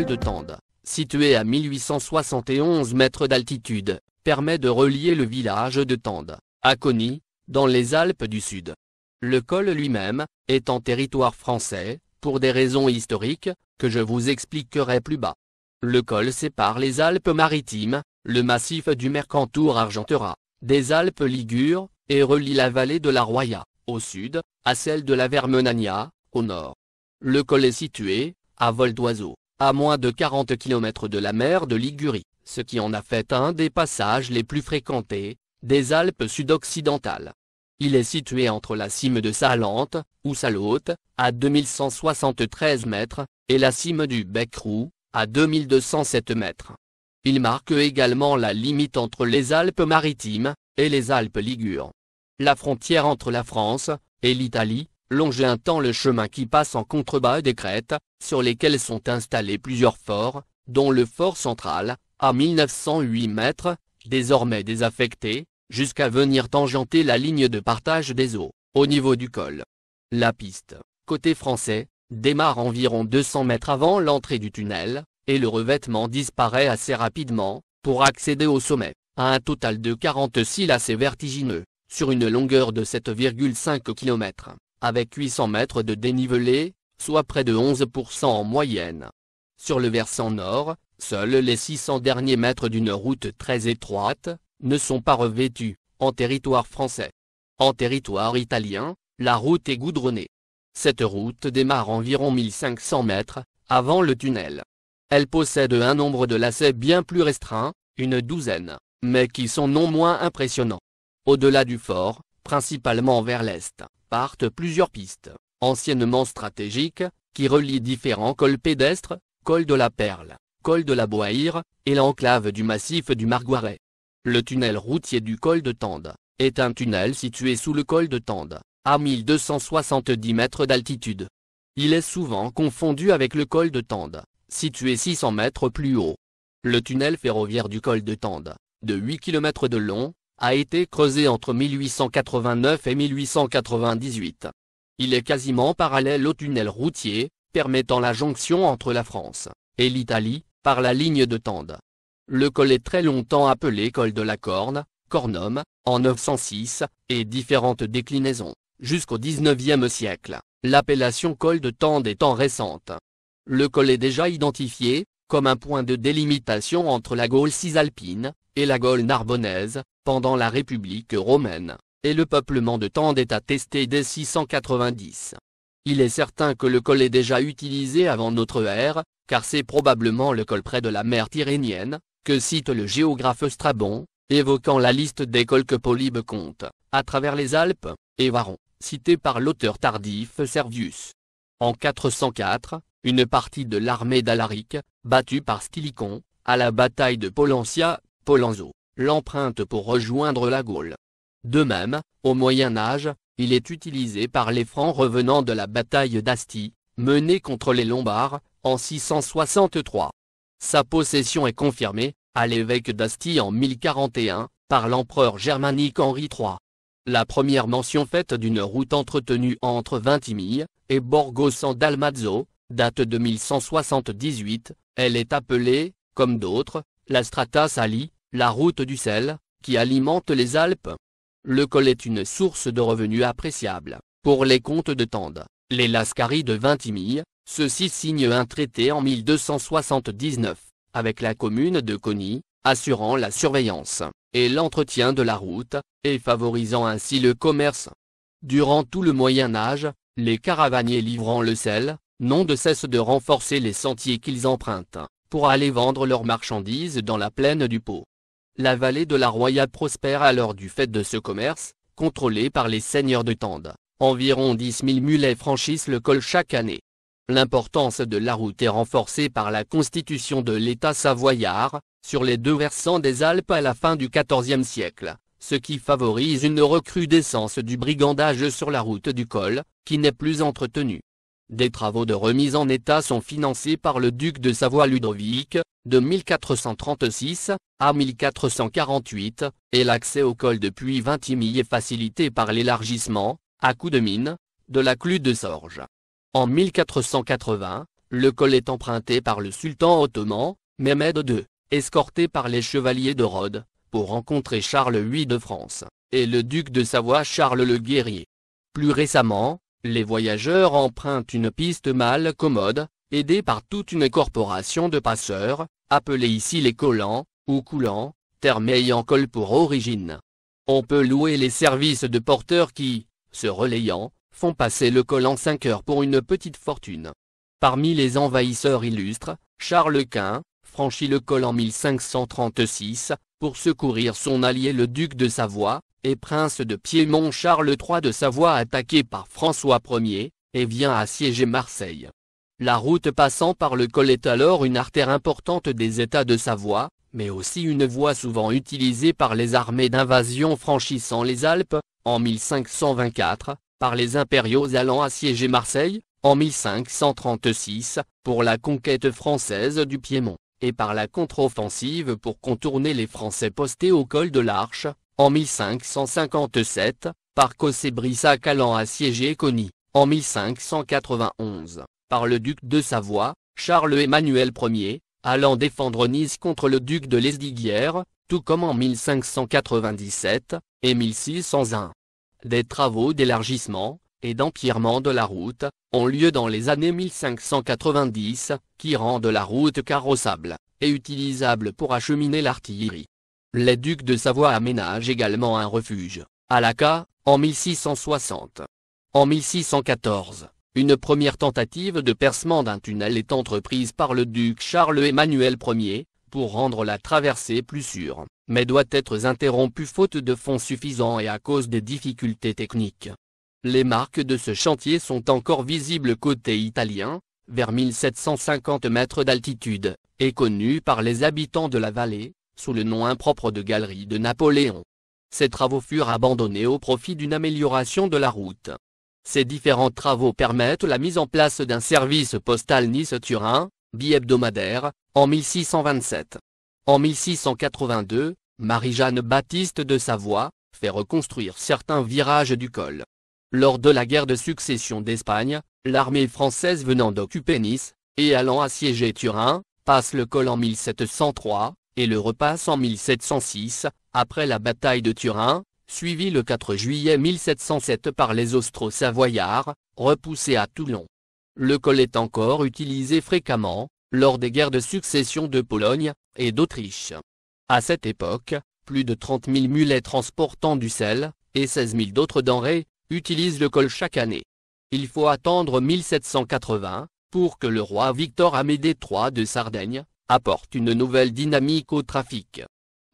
col de Tende, situé à 1871 mètres d'altitude, permet de relier le village de Tende à Coni, dans les Alpes du Sud. Le col lui-même est en territoire français, pour des raisons historiques, que je vous expliquerai plus bas. Le col sépare les Alpes-Maritimes, le massif du Mercantour-Argentera, des Alpes Ligures, et relie la vallée de la Roya, au sud, à celle de la Vermenagna, au nord. Le col est situé, à vol d'oiseau, à moins de 40 km de la mer de Ligurie, ce qui en a fait un des passages les plus fréquentés des Alpes sud-occidentales. Il est situé entre la cime de Salente, ou Salote, à 2173 mètres, et la cime du Bec-Roux, à 2207 mètres. Il marque également la limite entre les Alpes-Maritimes et les Alpes Ligures. La frontière entre la France et l'Italie longe un temps le chemin qui passe en contrebas des crêtes, sur lesquelles sont installés plusieurs forts, dont le fort central, à 1908 mètres, désormais désaffecté, jusqu'à venir tangenter la ligne de partage des eaux, au niveau du col. La piste, côté français, démarre environ 200 mètres avant l'entrée du tunnel, et le revêtement disparaît assez rapidement, pour accéder au sommet, à un total de 46 lacets vertigineux, sur une longueur de 7,5 km, avec 800 mètres de dénivelé, soit près de 11% en moyenne. Sur le versant nord, seuls les 600 derniers mètres d'une route très étroite ne sont pas revêtus, en territoire français. En territoire italien, la route est goudronnée. Cette route démarre environ 1500 mètres, avant le tunnel. Elle possède un nombre de lacets bien plus restreint, une douzaine, mais qui sont non moins impressionnants. Au-delà du fort, principalement vers l'est, partent plusieurs pistes, anciennement stratégiques, qui relient différents cols pédestres, col de la Perle, col de la Boïre, et l'enclave du massif du Marguaret. Le tunnel routier du col de Tende est un tunnel situé sous le col de Tende, à 1270 mètres d'altitude. Il est souvent confondu avec le col de Tende, situé 600 mètres plus haut. Le tunnel ferroviaire du col de Tende, de 8 km de long, a été creusé entre 1889 et 1898. Il est quasiment parallèle au tunnel routier, permettant la jonction entre la France et l'Italie, par la ligne de Tende. Le col est très longtemps appelé col de la Corne, Cornum, en 906, et différentes déclinaisons, jusqu'au XIXe siècle, l'appellation col de Tende étant récente. Le col est déjà identifié comme un point de délimitation entre la Gaule cisalpine et la Gaule narbonnaise, pendant la République romaine, et le peuplement de Tende est attesté dès 690. Il est certain que le col est déjà utilisé avant notre ère, car c'est probablement le col près de la mer Tyrrhénienne, que cite le géographe Strabon, évoquant la liste des cols que Polybe compte, à travers les Alpes, et Varon, cité par l'auteur tardif Servius. En 404, une partie de l'armée d'Alaric, battue par Stylicon, à la bataille de Pollentia, Pollenzo, l'emprunte pour rejoindre la Gaule. De même, au Moyen Âge, il est utilisé par les Francs revenant de la bataille d'Asti, menée contre les Lombards, en 663. Sa possession est confirmée, à l'évêque d'Asti en 1041, par l'empereur germanique Henri III. La première mention faite d'une route entretenue entre Vintimille et Borgo San Dalmazzo date de 1178, elle est appelée, comme d'autres, la Strata Sali, la route du sel, qui alimente les Alpes. Le col est une source de revenus appréciable. Pour les comtes de Tende, les Lascaris de Vintimille, ceux-ci signent un traité en 1279, avec la commune de Coni, assurant la surveillance et l'entretien de la route, et favorisant ainsi le commerce. Durant tout le Moyen Âge, les caravaniers livrant le sel, n'ont de cesse de renforcer les sentiers qu'ils empruntent, pour aller vendre leurs marchandises dans la plaine du Pô. La vallée de la Roya prospère alors du fait de ce commerce, contrôlé par les seigneurs de Tende. Environ 10 000 mulets franchissent le col chaque année. L'importance de la route est renforcée par la constitution de l'État savoyard, sur les deux versants des Alpes à la fin du XIVe siècle, ce qui favorise une recrudescence du brigandage sur la route du col, qui n'est plus entretenue. Des travaux de remise en état sont financés par le duc de Savoie Ludovic, de 1436 à 1448, et l'accès au col depuis Vintimille est facilité par l'élargissement, à coups de mine, de la clue de Sorge. En 1480, Le col est emprunté par le sultan ottoman, Mehmed II, escorté par les chevaliers de Rhodes, pour rencontrer Charles VIII de France, et le duc de Savoie Charles le Guerrier. Plus récemment, les voyageurs empruntent une piste mal commode, aidés par toute une corporation de passeurs, appelés ici les collants, ou coulants, terme ayant col pour origine. On peut louer les services de porteurs qui, se relayant, font passer le col en 5 heures pour une petite fortune. Parmi les envahisseurs illustres, Charles Quint franchit le col en 1536, pour secourir son allié le duc de Savoie, et prince de Piémont Charles III de Savoie attaqué par François Ier, et vient assiéger Marseille. La route passant par le col est alors une artère importante des États de Savoie, mais aussi une voie souvent utilisée par les armées d'invasion franchissant les Alpes, en 1524, par les impériaux allant assiéger Marseille, en 1536, pour la conquête française du Piémont, et par la contre-offensive pour contourner les Français postés au col de l'Arche, en 1557, par Cossé-Brissac allant assiéger Coni, en 1591, par le duc de Savoie, Charles-Emmanuel Ier, allant défendre Nice contre le duc de Lesdiguières, tout comme en 1597, et 1601. Des travaux d'élargissement et d'empierrement de la route ont lieu dans les années 1590, qui rendent la route carrossable et utilisable pour acheminer l'artillerie. Les ducs de Savoie aménagent également un refuge, à Lacas, en 1660. En 1614, une première tentative de percement d'un tunnel est entreprise par le duc Charles-Emmanuel Ier, pour rendre la traversée plus sûre, mais doit être interrompue faute de fonds suffisants et à cause des difficultés techniques. Les marques de ce chantier sont encore visibles côté italien, vers 1750 mètres d'altitude, et connues par les habitants de la vallée, sous le nom impropre de Galerie de Napoléon. Ces travaux furent abandonnés au profit d'une amélioration de la route. Ces différents travaux permettent la mise en place d'un service postal Nice-Turin, bi-hebdomadaire, en 1627. En 1682, Marie-Jeanne Baptiste de Savoie fait reconstruire certains virages du col. Lors de la guerre de succession d'Espagne, l'armée française venant d'occuper Nice, et allant assiéger Turin, passe le col en 1703, et le repasse en 1706, après la bataille de Turin, suivie le 4 juillet 1707 par les Austro-Savoyards, repoussés à Toulon. Le col est encore utilisé fréquemment, lors des guerres de succession de Pologne et d'Autriche. À cette époque, plus de 30 000 mulets transportant du sel, et 16 000 d'autres denrées, utilisent le col chaque année. Il faut attendre 1780, pour que le roi Victor Amédée III de Sardaigne apporte une nouvelle dynamique au trafic.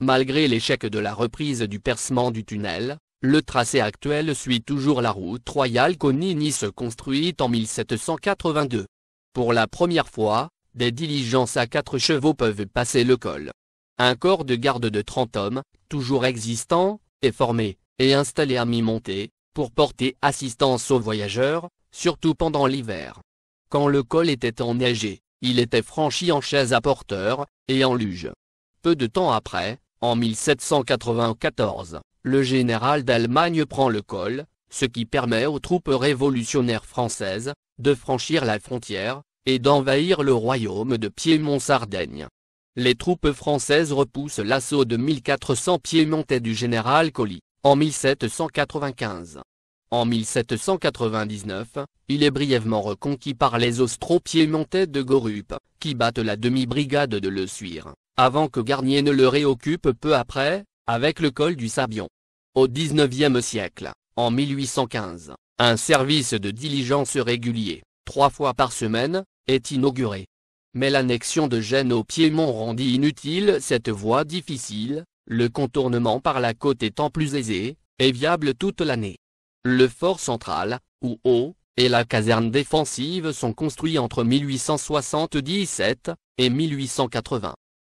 Malgré l'échec de la reprise du percement du tunnel, le tracé actuel suit toujours la route royale Coni-Nice construite en 1782. Pour la première fois, des diligences à 4 chevaux peuvent passer le col. Un corps de garde de 30 hommes, toujours existant, est formé, et installé à mi-montée, pour porter assistance aux voyageurs, surtout pendant l'hiver. Quand le col était enneigé, il était franchi en chaise à porteurs, et en luge. Peu de temps après, en 1794, le général d'Allemagne prend le col, ce qui permet aux troupes révolutionnaires françaises de franchir la frontière et d'envahir le royaume de Piémont-Sardaigne. Les troupes françaises repoussent l'assaut de 1400 piémontais du général Colli, en 1795. En 1799, il est brièvement reconquis par les Austro-Piémontais de Gorup, qui battent la demi-brigade de Le Suir, avant que Garnier ne le réoccupe peu après, avec le col du Sabion. Au XIXe siècle, en 1815, un service de diligence régulier, 3 fois par semaine, est inauguré. Mais l'annexion de Gênes au Piémont rendit inutile cette voie difficile, le contournement par la côte étant plus aisé, et viable toute l'année. Le fort central, ou haut, et la caserne défensive sont construits entre 1877 et 1880.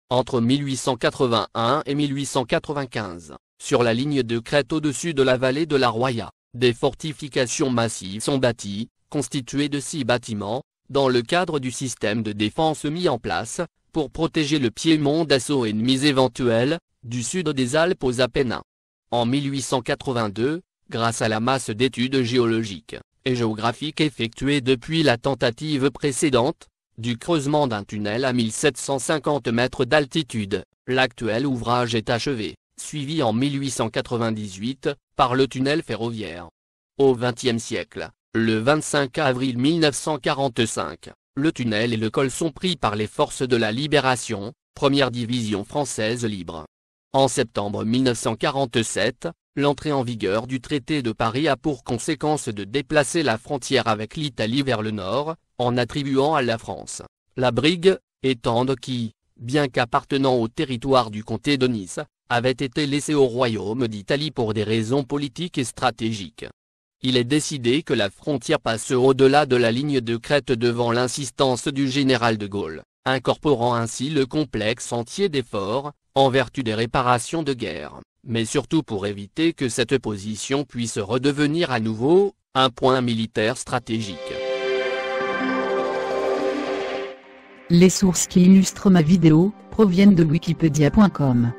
Entre 1881 et 1895, sur la ligne de crête au-dessus de la vallée de la Roya, des fortifications massives sont bâties, constituées de 6 bâtiments, dans le cadre du système de défense mis en place, pour protéger le Piémont d'assauts ennemis éventuels, du sud des Alpes aux Apennins. En 1882, grâce à la masse d'études géologiques et géographiques effectuées depuis la tentative précédente, du creusement d'un tunnel à 1750 mètres d'altitude. L'actuel ouvrage est achevé, suivi en 1898, par le tunnel ferroviaire. Au XXe siècle, le 25 avril 1945, le tunnel et le col sont pris par les forces de la Libération, première division française libre. En septembre 1947, l'entrée en vigueur du traité de Paris a pour conséquence de déplacer la frontière avec l'Italie vers le nord, en attribuant à la France la brigue et Tende qui, bien qu'appartenant au territoire du comté de Nice, avait été laissé au royaume d'Italie pour des raisons politiques et stratégiques. Il est décidé que la frontière passe au-delà de la ligne de crête devant l'insistance du général de Gaulle, incorporant ainsi le complexe entier des forts, en vertu des réparations de guerre, mais surtout pour éviter que cette position puisse redevenir à nouveau un point militaire stratégique. Les sources qui illustrent ma vidéo proviennent de wikipedia.com.